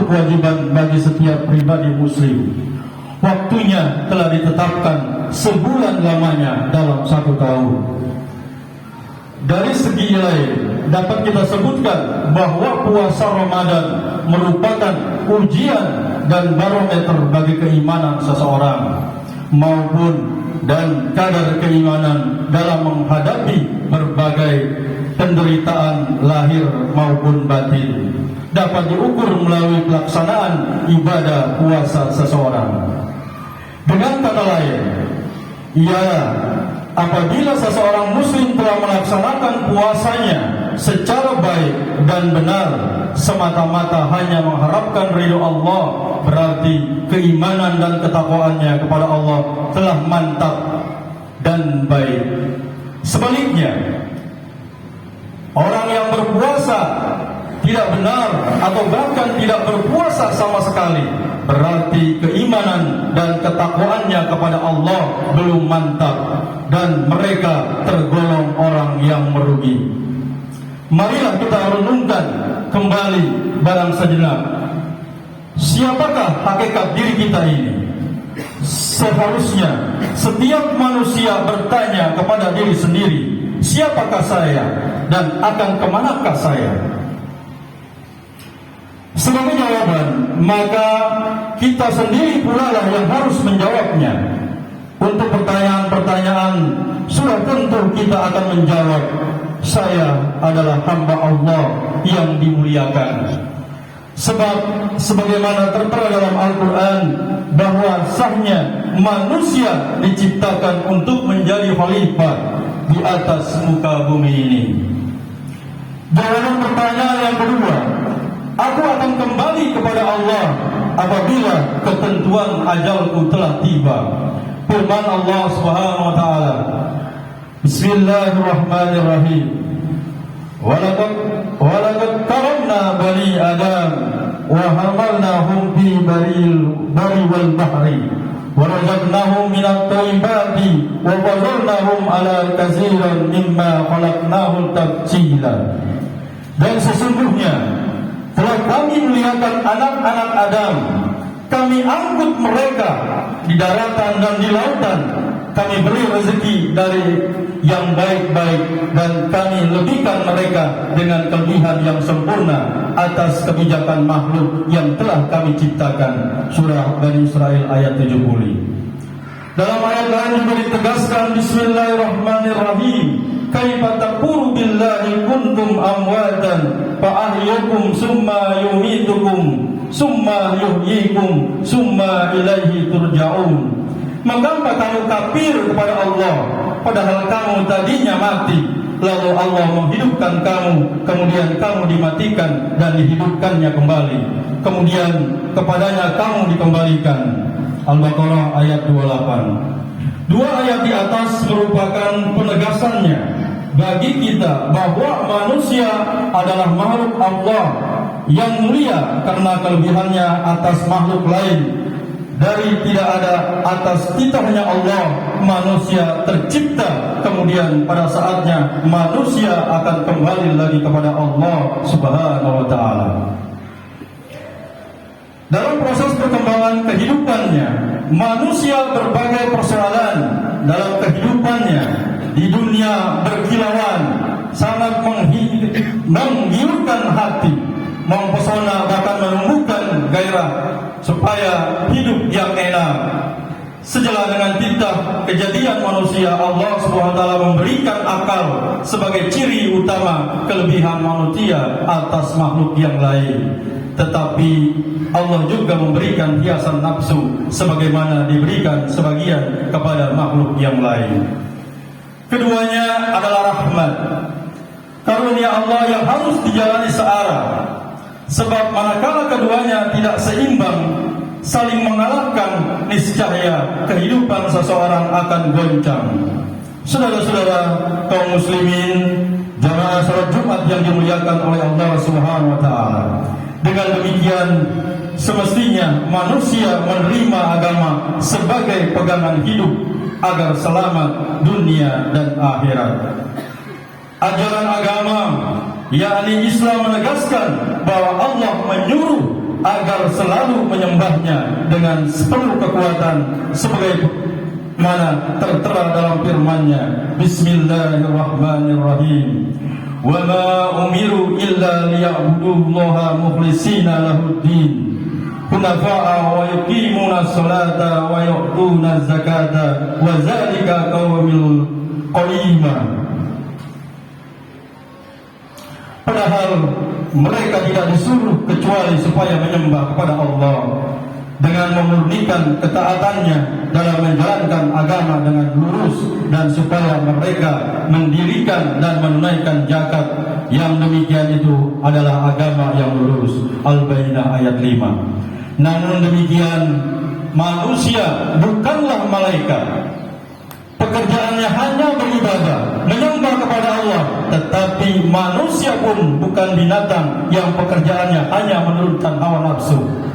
kewajiban bagi setiap pribadi muslim. Waktunya telah ditetapkan sebulan lamanya dalam 1 tahun. Dari segi lain dapat kita sebutkan bahwa puasa Ramadan merupakan ujian dan barometer bagi keimanan seseorang maupun dan kadar keimanan dalam menghadapi berbagai penderitaan lahir maupun batin. Dapat diukur melalui pelaksanaan ibadah puasa seseorang. Dengan kata lain, ialah apabila seseorang muslim telah melaksanakan puasanya secara baik dan benar semata-mata hanya mengharapkan ridho Allah, berarti keimanan dan ketakwaannya kepada Allah telah mantap dan baik. Sebaliknya, orang yang berpuasa tidak benar atau bahkan tidak berpuasa sama sekali, berarti keimanan dan ketakwaannya kepada Allah belum mantap dan mereka tergolong orang yang merugi. Marilah kita renungkan kembali barang sejenak, siapakah hakikat diri kita ini? Seharusnya setiap manusia bertanya kepada diri sendiri, siapakah saya dan akan kemanakah saya? Sebagai jawaban, maka kita sendiri pula lah yang harus menjawabnya. Untuk pertanyaan-pertanyaan sudah tentu kita akan menjawab, saya adalah hamba Allah yang dimuliakan. Sebab sebagaimana tertera dalam Al-Quran bahwa sahnya manusia diciptakan untuk menjadi khalifah di atas muka bumi ini. Jawaban pertanyaan yang kedua, aku akan kembali kepada Allah apabila ketentuan ajalku telah tiba. Firman Allah Subhanahu wa taala, Bismillahirrahmanirrahim. Walaqad karamna bani Adam wa hamalnahum fi barri wal bahri wa razaqnahum minat thayyibati wa fadhalnahum ala katsiran mimma khalaqnahu tafsila. Dan sesungguhnya telah kami muliakan anak-anak Adam, kami angkut mereka di daratan dan di lautan, kami beri rezeki dari yang baik-baik dan kami lebihkan mereka dengan kelebihan yang sempurna atas kebijakan makhluk yang telah kami ciptakan. Surah Bani Israel ayat 70. Dalam ayat lain juga ditegaskan, Bismillahirrahmanirrahim, kaifa takfuru billahi kuntum amwatan fa ahyaakum summa yumitukum summa yuhyikum summa ilaihi turja'un. Mengapa kamu kafir kepada Allah padahal kamu tadinya mati, lalu Allah menghidupkan kamu, kemudian kamu dimatikan dan dihidupkannya kembali, kemudian kepadanya kamu dikembalikan. Al-Baqarah ayat 28. Dua ayat di atas merupakan penegasannya bagi kita bahwa manusia adalah makhluk Allah yang mulia karena kelebihannya atas makhluk lain. Dari tidak ada atas titahnya Allah, manusia tercipta, kemudian pada saatnya manusia akan kembali lagi kepada Allah Subhanahu wa ta'ala. Dalam proses perkembangan kehidupannya, manusia berbagai persoalan dalam kehidupannya di dunia berkilauan, sangat menggiurkan hati, mempesona, bahkan menumbuhkan gairah supaya hidup yang enak. Sejalan dengan titah kejadian manusia, Allah SWT memberikan akal sebagai ciri utama kelebihan manusia atas makhluk yang lain. Tetapi Allah juga memberikan hiasan nafsu sebagaimana diberikan sebagian kepada makhluk yang lain. Keduanya adalah rahmat, karunia Allah yang harus dijalani searah. Sebab manakala keduanya tidak seimbang, saling mengalahkan, niscaya kehidupan seseorang akan goncang. Saudara-saudara kaum muslimin, jamaah salat Jumat yang dimuliakan oleh Allah Subhanahu wa taala. Dengan demikian, semestinya manusia menerima agama sebagai pegangan hidup agar selamat dunia dan akhirat. Ajaran agama, yakni Islam, menegaskan bahwa Allah menyuruh agar selalu menyembahnya dengan sepenuh kekuatan sebagai mana tertera dalam firman-Nya. Bismillahirrahmanirrahim. Wa ma umiru illa liya'budullaha mukhlishina lahuddin hunafa'a wa yuqimuna sholata wa yu'tuna zakata wa zalika qaumul qayyimah. Padahal mereka tidak disuruh kecuali supaya menyembah kepada Allah dengan memurnikan ketaatannya dalam menjalankan agama dengan lurus, dan supaya mereka mendirikan dan menunaikan zakat. Yang demikian itu adalah agama yang lurus. Al-Baqarah ayat 5. Namun demikian, manusia bukanlah malaikat. Pekerjaannya hanya beribadah, menyembah kepada Allah. Tetapi manusia pun bukan binatang yang pekerjaannya hanya menurutkan hawa nafsu.